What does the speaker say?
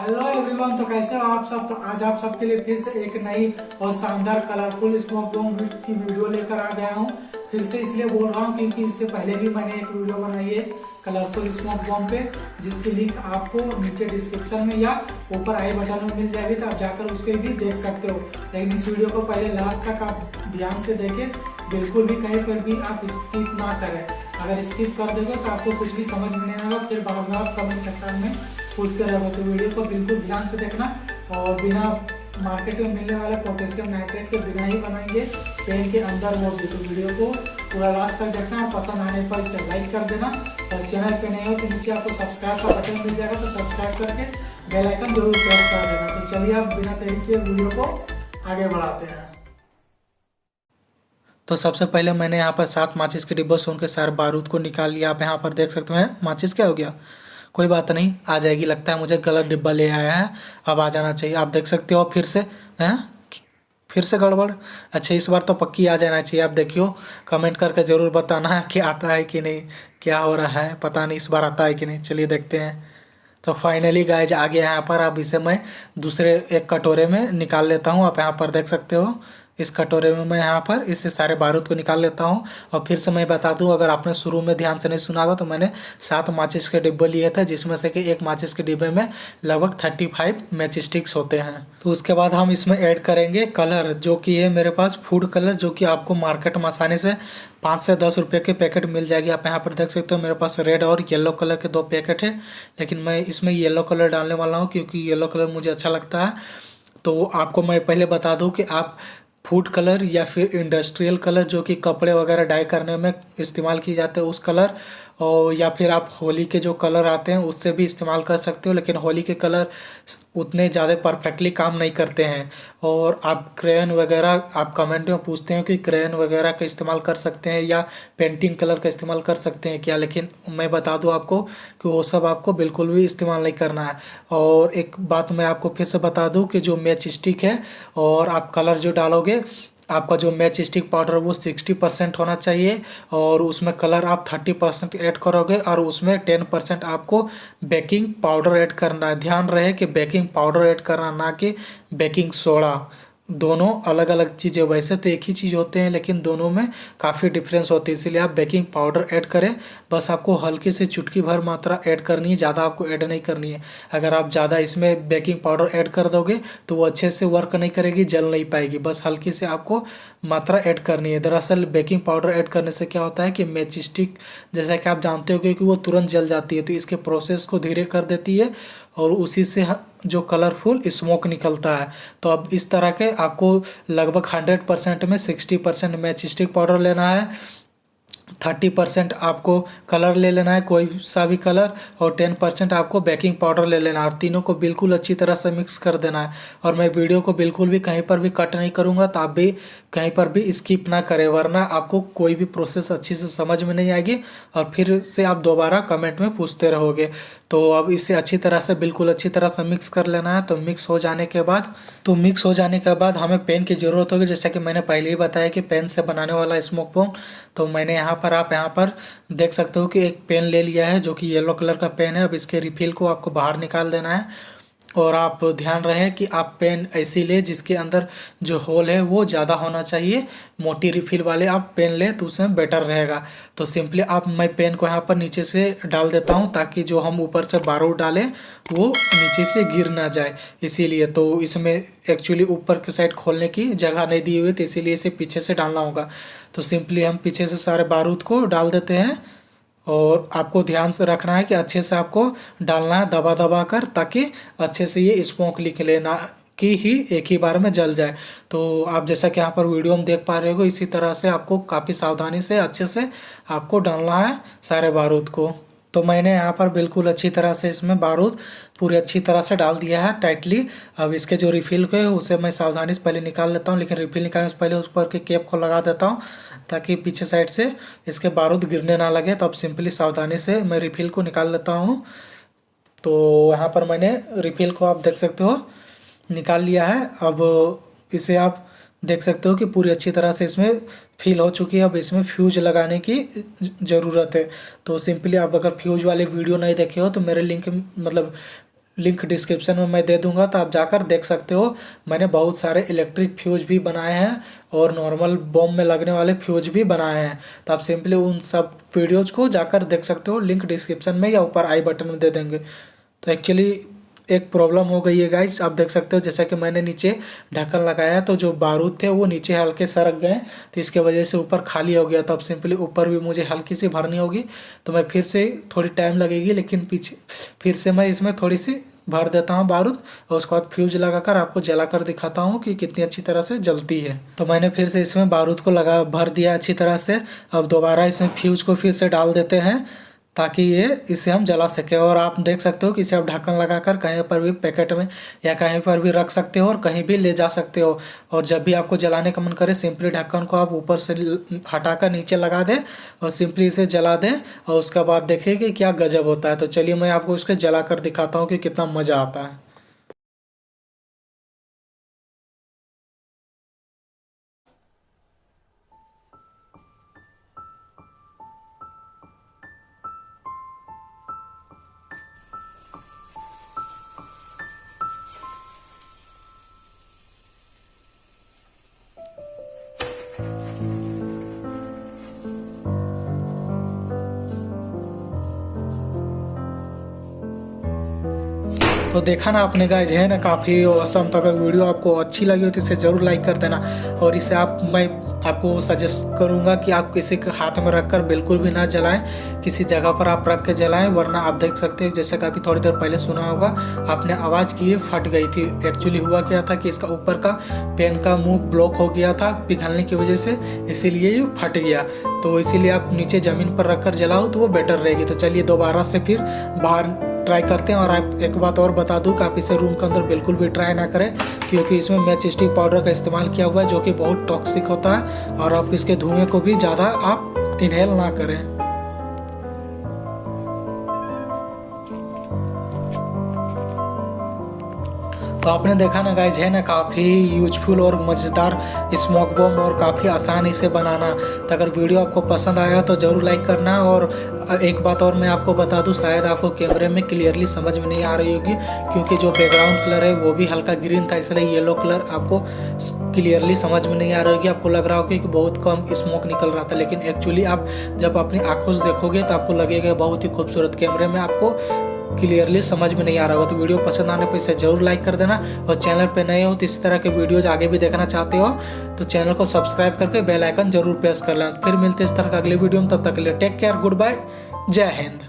Hello everyone, तो कैसे हो आप सब। तो आज आप सबके लिए फिर से एक नई और शानदार कलरफुल स्मोक बॉम्ब की वीडियो लेकर आ गया हूँ। फिर से इसलिए बोल रहा हूँ क्योंकि इससे पहले भी मैंने एक वीडियो बनाई है कलरफुल स्मोक बॉम्ब पे, जिसकी लिंक आपको नीचे डिस्क्रिप्शन में या ऊपर आई बटन में मिल जाएगी, तो आप जाकर उसके भी देख सकते हो। लेकिन इस वीडियो को पहले लास्ट तक आप ध्यान से देखें, बिल्कुल भी कहीं पर भी आप स्किप ना करें। अगर स्किप कर दोगे तो आपको कुछ भी समझ में नहीं आएगा, फिर बाद में आप कमेंट सेक्शन में पूछते रहोगे। तो वीडियो को बिल्कुल ध्यान से देखना और बिना मार्केट में मिलने वाले पोटेशियम नाइट्रेट के बिना ही बनाएंगे पेन के अंदर वो भी। तो वीडियो को पूरा लास्ट तक देखना और पसंद आने पर इसे लाइक कर देना, और चैनल पे नहीं हो तो नीचे आपको सब्सक्राइब का बटन मिल जाएगा, तो सब्सक्राइब करके बेल आइकन जरूर प्रेस कर देना। तो चलिए आप बिना देरी किए वीडियो को आगे बढ़ाते हैं। तो सबसे पहले मैंने यहाँ पर 7 माचिस के डिब्बों से उनके सारे बारूद को निकाल लिया। आप यहाँ पर देख सकते हैं माचिस क्या हो गया, कोई बात नहीं, आ जाएगी। लगता है मुझे गलत डिब्बा ले आया है, अब आ जाना चाहिए। आप देख सकते हो फिर से हैं, फिर से गड़बड़। अच्छा, इस बार तो पक्की आ जाना चाहिए। आप देखियो, कमेंट करके ज़रूर बताना है कि आता है कि नहीं, क्या हो रहा है पता नहीं, इस बार आता है कि नहीं। चलिए देखते हैं। तो फाइनली गाइज आ गया यहाँ पर। अब इसे मैं दूसरे एक कटोरे में निकाल लेता हूँ। आप यहाँ पर देख सकते हो, इस कटोरे में मैं यहाँ पर इससे सारे बारूद को निकाल लेता हूँ। और फिर से मैं बता दूँ, अगर आपने शुरू में ध्यान से नहीं सुना होगा, तो मैंने 7 माचिस के डिब्बे लिए थे, जिसमें से कि एक माचिस के डिब्बे में लगभग 35 मैच स्टिक्स होते हैं। तो उसके बाद हम इसमें ऐड करेंगे कलर, जो कि है मेरे पास फूड कलर, जो कि आपको मार्केट में आसानी से 5 से 10 रुपये के पैकेट मिल जाएगी। आप यहाँ पर देख सकते हो मेरे पास रेड और येलो कलर के 2 पैकेट है, लेकिन मैं इसमें येलो कलर डालने वाला हूँ क्योंकि येलो कलर मुझे अच्छा लगता है। तो आपको मैं पहले बता दूं कि आप फूड कलर या फिर इंडस्ट्रियल कलर, जो कि कपड़े वगैरह डाई करने में इस्तेमाल किए जाते हैं, उस कलर, और या फिर आप होली के जो कलर आते हैं उससे भी इस्तेमाल कर सकते हो। लेकिन होली के कलर उतने ज़्यादा परफेक्टली काम नहीं करते हैं। और आप क्रेयन वगैरह, आप कमेंट में पूछते हैं कि क्रेयन वगैरह का इस्तेमाल कर सकते हैं या पेंटिंग कलर का इस्तेमाल कर सकते हैं क्या, लेकिन मैं बता दूं आपको कि वो सब आपको बिल्कुल भी इस्तेमाल नहीं करना है। और एक बात मैं आपको फिर से बता दूं कि जो मैच स्टिक है और आप कलर जो डालोगे, आपका जो मैच स्टिक पाउडर वो 60% होना चाहिए, और उसमें कलर आप 30% ऐड करोगे, और उसमें 10% आपको बेकिंग पाउडर ऐड करना है। ध्यान रहे कि बेकिंग पाउडर ऐड करना, ना कि बेकिंग सोडा। दोनों अलग अलग चीज़ें, वैसे तो एक ही चीज़ होते हैं लेकिन दोनों में काफ़ी डिफरेंस होती है, इसीलिए आप बेकिंग पाउडर ऐड करें। बस आपको हल्की से चुटकी भर मात्रा ऐड करनी है, ज़्यादा आपको ऐड नहीं करनी है। अगर आप ज़्यादा इसमें बेकिंग पाउडर ऐड कर दोगे तो वो अच्छे से वर्क नहीं करेगी, जल नहीं पाएगी। बस हल्की से आपको मात्रा ऐड करनी है। दरअसल बेकिंग पाउडर ऐड करने से क्या होता है कि मैच स्टिक, जैसा कि आप जानते हो कि वो तुरंत जल जाती है, तो इसके प्रोसेस को धीरे कर देती है, और उसी से जो कलरफुल स्मोक निकलता है। तो अब इस तरह के आपको लगभग 100% में 60% मैच स्टिक पाउडर लेना है, 30% आपको कलर ले लेना है, कोई सा भी कलर, और 10% आपको बेकिंग पाउडर ले लेना है, और तीनों को बिल्कुल अच्छी तरह से मिक्स कर देना है। और मैं वीडियो को बिल्कुल भी कहीं पर भी कट नहीं करूँगा, तो आप भी कहीं पर भी स्किप ना करें, वरना आपको कोई भी प्रोसेस अच्छी से समझ में नहीं आएगी, और फिर से आप दोबारा कमेंट में पूछते रहोगे। तो अब इसे अच्छी तरह से, बिल्कुल अच्छी तरह से मिक्स कर लेना है। तो मिक्स हो जाने के बाद हमें पेन की ज़रूरत होगी, जैसा कि मैंने पहले ही बताया कि पेन से बनाने वाला स्मोक बॉम्ब। तो मैंने आप यहाँ पर देख सकते हो कि एक पेन ले लिया है, जो कि येलो कलर का पेन है। अब इसके रिफिल को आपको बाहर निकाल देना है, और आप ध्यान रहे कि आप पेन ऐसी ले जिसके अंदर जो होल है वो ज़्यादा होना चाहिए। मोटी रिफिल वाले आप पेन ले तो उसमें बेटर रहेगा। तो सिंपली मैं पेन को यहाँ पर नीचे से डाल देता हूँ, ताकि जो हम ऊपर से बारूद डालें वो नीचे से गिर ना जाए, इसीलिए। तो इसमें एक्चुअली ऊपर की साइड खोलने की जगह नहीं दी हुई, तो इसीलिए इसे पीछे से डालना होगा। तो सिंपली हम पीछे से सारे बारूद को डाल देते हैं, और आपको ध्यान से रखना है कि अच्छे से आपको डालना है दबा दबा कर, ताकि अच्छे से ये स्मोक निकले, ना कि ही एक ही बार में जल जाए। तो आप जैसा कि यहाँ पर वीडियो में देख पा रहे हो, इसी तरह से आपको काफ़ी सावधानी से अच्छे से आपको डालना है सारे बारूद को। तो मैंने यहाँ पर बिल्कुल अच्छी तरह से इसमें बारूद पूरी अच्छी तरह से डाल दिया है टाइटली। अब इसके जो रिफिल है उसे मैं सावधानी से पहले निकाल लेता हूँ, लेकिन रिफिल निकालने से पहले उस पर के कैप को लगा देता हूँ, ताकि पीछे साइड से इसके बारूद गिरने ना लगे। तो अब सिंपली सावधानी से मैं रिफिल को निकाल लेता हूँ। तो यहाँ पर मैंने रिफिल को आप देख सकते हो निकाल लिया है। अब इसे आप देख सकते हो कि पूरी अच्छी तरह से इसमें फिल हो चुकी है। अब इसमें फ्यूज लगाने की ज़रूरत है। तो सिंपली आप अगर फ्यूज वाले वीडियो नहीं देखे हो तो मेरे लिंक डिस्क्रिप्शन में मैं दे दूंगा, तो आप जाकर देख सकते हो। मैंने बहुत सारे इलेक्ट्रिक फ्यूज भी बनाए हैं और नॉर्मल बॉम्ब में लगने वाले फ्यूज भी बनाए हैं, तो आप सिंपली उन सब वीडियोज़ को जाकर देख सकते हो, लिंक डिस्क्रिप्शन में या ऊपर आई बटन में दे देंगे। तो एक्चुअली एक प्रॉब्लम हो गई है गाइस, आप देख सकते हो जैसा कि मैंने नीचे ढक्कन लगाया तो जो बारूद थे वो नीचे हल्के सरक गए, तो इसके वजह से ऊपर खाली हो गया। तो अब सिंपली ऊपर भी मुझे हल्की सी भरनी होगी, तो मैं फिर से थोड़ी टाइम लगेगी, लेकिन पीछे फिर से मैं इसमें थोड़ी सी भर देता हूँ बारूद और उसके बाद फ्यूज लगाकर आपको जलाकर दिखाता हूँ कि कितनी अच्छी तरह से जलती है। तो मैंने फिर से इसमें बारूद को लगा भर दिया अच्छी तरह से। अब दोबारा इसमें फ्यूज को फिर से डाल देते हैं ताकि ये इसे हम जला सके। और आप देख सकते हो कि इसे आप ढक्कन लगाकर कहीं पर भी पैकेट में या कहीं पर भी रख सकते हो और कहीं भी ले जा सकते हो। और जब भी आपको जलाने का मन करे सिंपली ढक्कन को आप ऊपर से हटाकर नीचे लगा दें और सिंपली इसे जला दें, और उसके बाद देखिए कि क्या गजब होता है। तो चलिए मैं आपको उसके जला कर दिखाता हूँ कि कितना मज़ा आता है। तो देखा ना आपने गाइज, है ना काफ़ी औसम। तो अगर वीडियो आपको अच्छी लगी हो तो इसे ज़रूर लाइक कर देना। और इसे मैं आपको सजेस्ट करूंगा कि आप किसी के हाथ में रखकर बिल्कुल भी ना जलाएं, किसी जगह पर आप रख के जलाएं, वरना आप देख सकते हैं जैसे कि अभी थोड़ी देर पहले सुना होगा आपने आवाज़ की, फट गई थी। एक्चुअली हुआ क्या था कि इसका ऊपर का पेन का मुंह ब्लॉक हो गया था पिघलने की वजह से, इसीलिए ये फट गया। तो इसीलिए आप नीचे ज़मीन पर रख कर जलाओ तो वो बेटर रहेगी। तो चलिए दोबारा से फिर बाहर ट्राई करते हैं। और आप एक बात और बता दूं कि आप इसे रूम के अंदर बिल्कुल भी ट्राई ना करें, क्योंकि इसमें मैच स्टिक पाउडर का इस्तेमाल किया हुआ है जो कि बहुत टॉक्सिक होता है, और आप इसके धुएं को भी ज़्यादा आप इनहेल ना करें। तो आपने देखा ना गाइज, है ना काफ़ी यूजफुल और मज़ेदार स्मोक बॉम्ब और काफ़ी आसान इसे बनाना। तो अगर वीडियो आपको पसंद आया तो ज़रूर लाइक करना। और एक बात और मैं आपको बता दूं, शायद आपको कैमरे में क्लियरली समझ में नहीं आ रही होगी, क्योंकि जो बैकग्राउंड कलर है वो भी हल्का ग्रीन था, इसलिए येलो कलर आपको क्लियरली समझ में नहीं आ रही होगी। आपको लग रहा होगा कि बहुत कम स्मोक निकल रहा था, लेकिन एक्चुअली आप जब अपनी आंखों से देखोगे तो आपको लगेगा बहुत ही खूबसूरत। कैमरे में आपको क्लियरली समझ में नहीं आ रहा होगा। तो वीडियो पसंद आने पर इसे जरूर लाइक कर देना। और चैनल पे नए हो तो इस तरह के वीडियोज आगे भी देखना चाहते हो तो चैनल को सब्सक्राइब करके बेल आइकन जरूर प्रेस कर लेना। फिर मिलते हैं इस तरह का अगले वीडियो में, तब तक के लिए टेक केयर, गुड बाय, जय हिंद।